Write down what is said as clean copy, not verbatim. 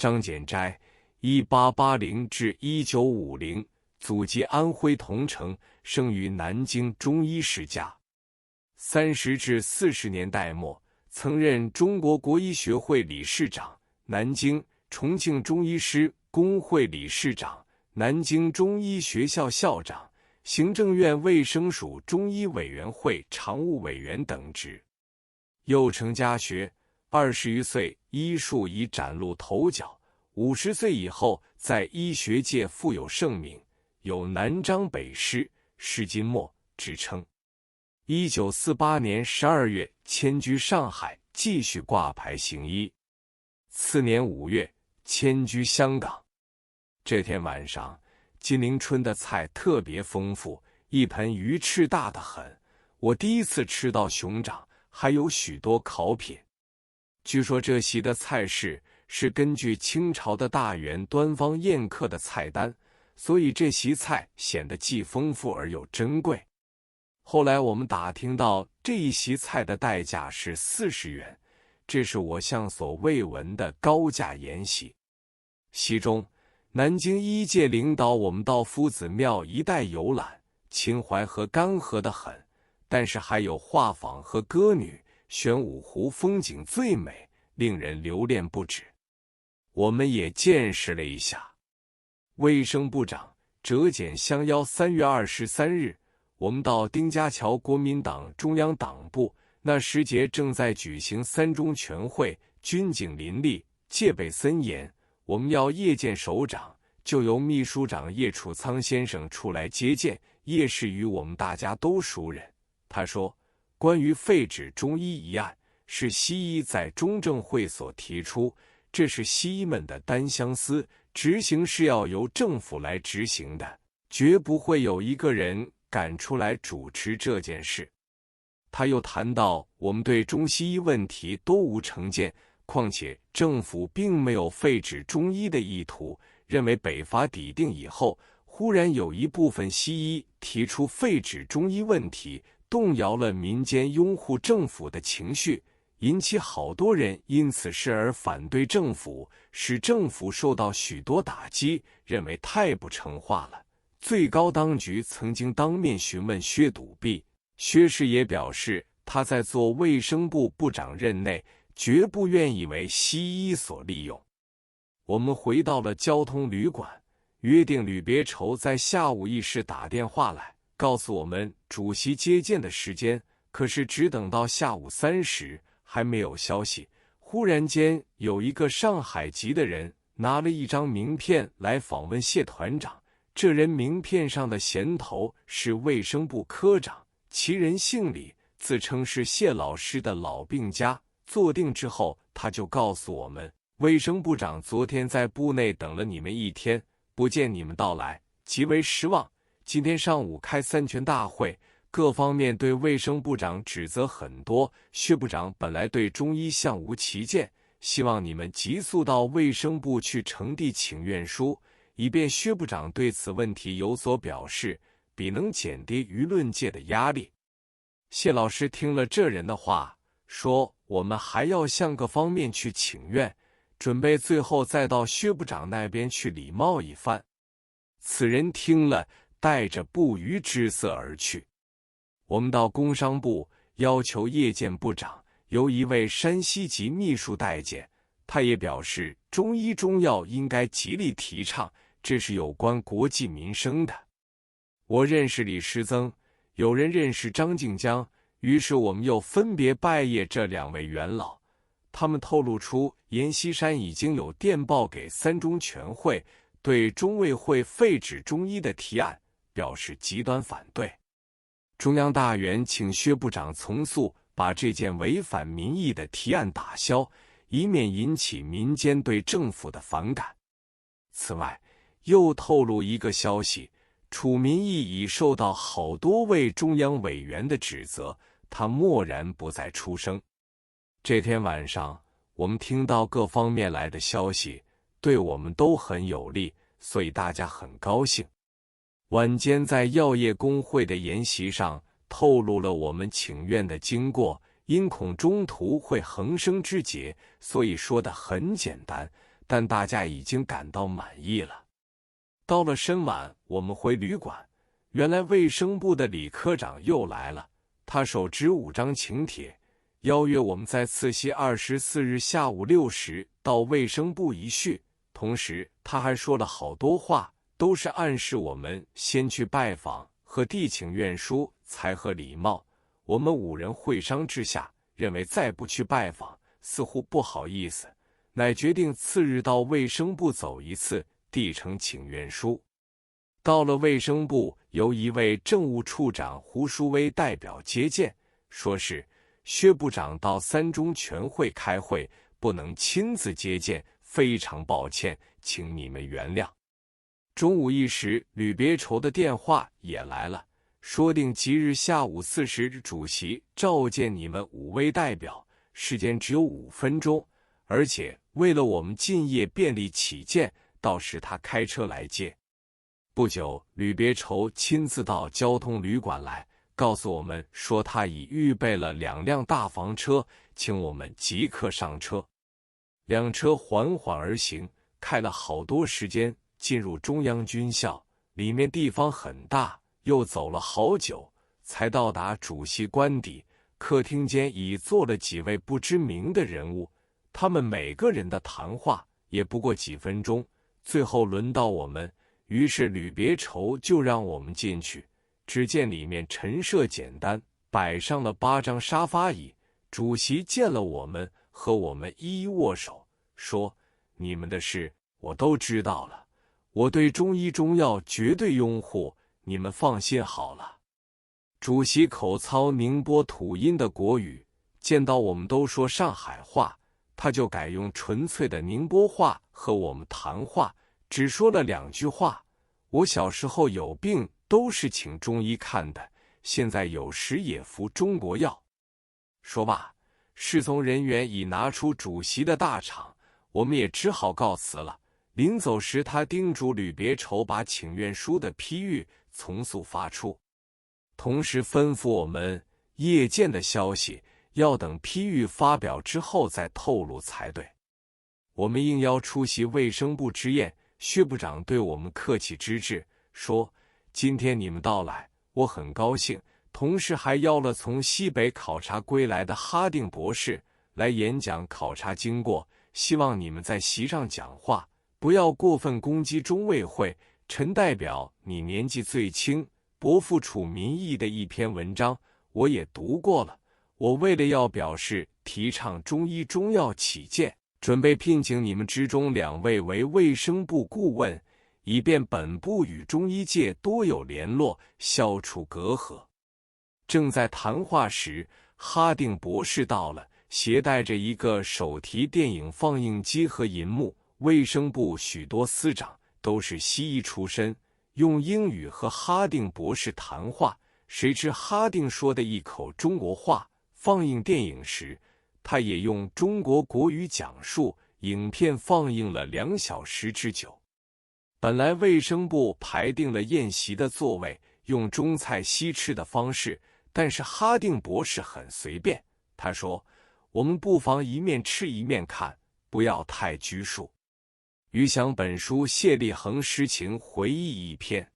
张简斋，1880至1950，祖籍安徽桐城，生于南京中医世家。30至40年代末，曾任中国国医学会理事长、南京、重庆中医师工会理事长、南京中医学校校长、行政院卫生署中医委员会常务委员等职。又成家学，20余岁医术已崭露头角，50岁以后在医学界富有盛名，有南张北师、施金墨之称。1948年12月迁居上海，继续挂牌行医。次年5月迁居香港。这天晚上，金陵春的菜特别丰富，一盆鱼翅大得很，我第一次吃到熊掌，还有许多烤品。据说这席的菜式是根据清朝的大员端方宴客的菜单，所以这席菜显得既丰富而又珍贵。后来我们打听到这一席菜的代价是40元，这是我向所未闻的高价筵席。席中，南京医界领导我们到夫子庙一带游览，秦淮河干涸得很，但是还有画舫和歌女，玄武湖风景最美，令人留恋不止。我们也见识了一下。卫生部长折简相邀3月23日，我们到丁家桥国民党中央党部，那时节正在举行三中全会，军警林立，戒备森严。我们要谒见首长，就由秘书长叶楚仓先生出来接见。叶氏与我们大家都熟人。他说，关于废止中医一案，是西医在中正会所提出，这是西医们的单相思，执行是要由政府来执行的，绝不会有一个人敢出来主持这件事。他又谈到我们对中西医问题都无成见，况且政府并没有废止中医的意图，认为北伐抵定以后，忽然有一部分西医提出废止中医问题，动摇了民间拥护政府的情绪，引起好多人因此事而反对政府，使政府受到许多打击，认为太不成话了。最高当局曾经当面询问薛笃弼，薛氏也表示他在做卫生部部长任内，绝不愿意为西医所利用。我们回到了交通旅馆，约定吕别筹在下午1时打电话来，告诉我们主席接见的时间，可是只等到下午3时，还没有消息。忽然间，有一个上海籍的人拿了一张名片来访问谢团长，这人名片上的衔头是卫生部科长，其人姓李，自称是谢老师的老病家。坐定之后，他就告诉我们，卫生部长昨天在部内等了你们1天，不见你们到来，极为失望。今天上午开三全大会，各方面对卫生部长指责很多，薛部长本来对中医相无歧见，希望你们急速到卫生部去呈递请愿书，以便薛部长对此问题有所表示，比能减低舆论界的压力。谢老师听了这人的话，说我们还要向各方面去请愿，准备最后再到薛部长那边去礼貌一番。此人听了，带着不愉之色而去。我们到工商部要求谒见部长，由一位山西籍秘书代见，他也表示中医中药应该极力提倡，这是有关国计民生的。我认识李时增，有人认识张静江，于是我们又分别拜谒这2位元老。他们透露出阎锡山已经有电报给三中全会，对中卫会废止中医的提案表示极端反对。中央大员请薛部长从速把这件违反民意的提案打消，以免引起民间对政府的反感。此外，又透露一个消息，楚民义已受到好多位中央委员的指责，他默然不再出声。这天晚上，我们听到各方面来的消息，对我们都很有利，所以大家很高兴。晚间在药业工会的筵席上，透露了我们请愿的经过，因恐中途会横生枝节，所以说得很简单，但大家已经感到满意了。到了深晚，我们回旅馆，原来卫生部的李科长又来了，他手执5张请帖，邀约我们在次夕24日下午6时到卫生部一叙。同时他还说了好多话，都是暗示我们先去拜访和递请愿书才合礼貌。我们5人会商之下，认为再不去拜访似乎不好意思，乃决定次日到卫生部走一次，递呈请愿书。到了卫生部，由一位政务处长胡书威代表接见，说是薛部长到3中全会开会，不能亲自接见，非常抱歉，请你们原谅。中午1时，吕别筹的电话也来了，说定即日下午4时，主席召见你们5位代表，时间只有5分钟，而且为了我们进业便利起见，到时他开车来接。不久，吕别筹亲自到交通旅馆来，告诉我们说他已预备了2辆大房车，请我们即刻上车。2车缓缓而行，开了好多时间，进入中央军校，里面地方很大，又走了好久，才到达主席官邸。客厅间已坐了几位不知名的人物，他们每个人的谈话也不过几分钟，最后轮到我们，于是吕别筹就让我们进去。只见里面陈设简单，摆上了8张沙发椅。主席见了我们，和我们一一握手，说：“你们的事我都知道了，我对中医中药绝对拥护，你们放心好了。”主席口操宁波土音的国语，见到我们都说上海话，他就改用纯粹的宁波话和我们谈话，只说了2句话：“我小时候有病都是请中医看的，现在有时也服中国药。”说罢，侍从人员已拿出主席的大氅，我们也只好告辞了。临走时，他叮嘱吕别筹把请愿书的批语从速发出，同时吩咐我们夜间的消息要等批语发表之后再透露才对。我们应邀出席卫生部之宴，薛部长对我们客气之至，说：“今天你们到来，我很高兴。”同时还邀了从西北考察归来的哈定博士来演讲考察经过，希望你们在席上讲话不要过分攻击中卫会。臣代表你年纪最轻，博付处民意的一篇文章，我也读过了。我为了要表示提倡中医中药起见，准备聘请你们之中2位为卫生部顾问，以便本部与中医界多有联络，消除隔阂。正在谈话时，哈定博士到了，携带着一个手提电影放映机和银幕。卫生部许多司长都是西医出身，用英语和哈定博士谈话，谁知哈定说的一口中国话，放映电影时，他也用中国国语讲述。影片放映了2小时之久。本来卫生部排定了宴席的座位，用中菜西吃的方式，但是哈定博士很随便，他说：“我们不妨一面吃一面看，不要太拘束。”余想本书谢立恒诗情回忆一篇。